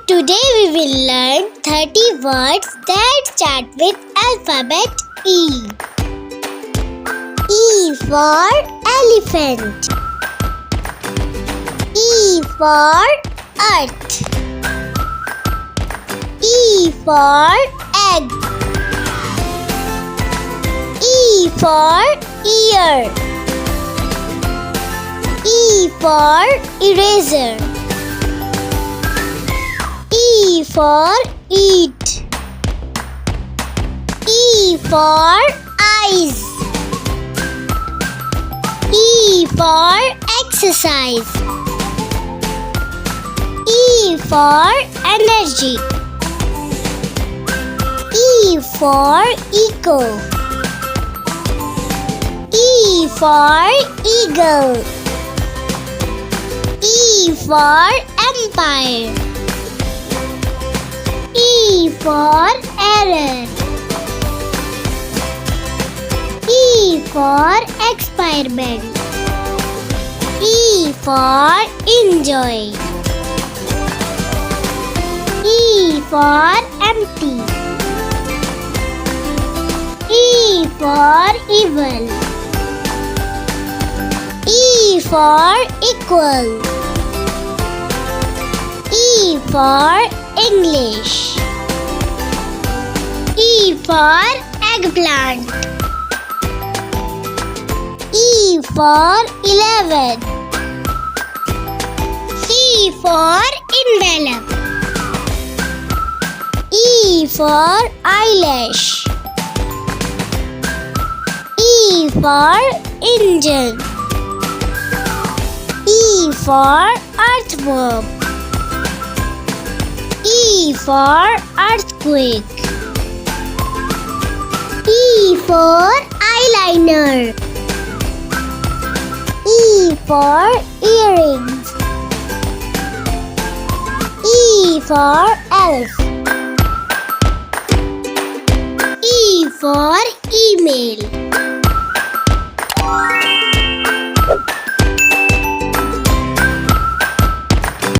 Today we will learn 30 words that start with alphabet E. E for elephant. E for earth. E for egg. E for ear. E for eraser. E for eat. E for eyes. E for exercise. E for energy. E for echo. E for eagle. E for empire. E for error. E for experiment. E for enjoy. E for empty. E for evil. E for equal. E for English. E for eggplant. E for 11. E for envelope. E for eyelash. E for engine. E for earthworm. E for earthquake. E for eyeliner. E for earrings. E for elf. E for email.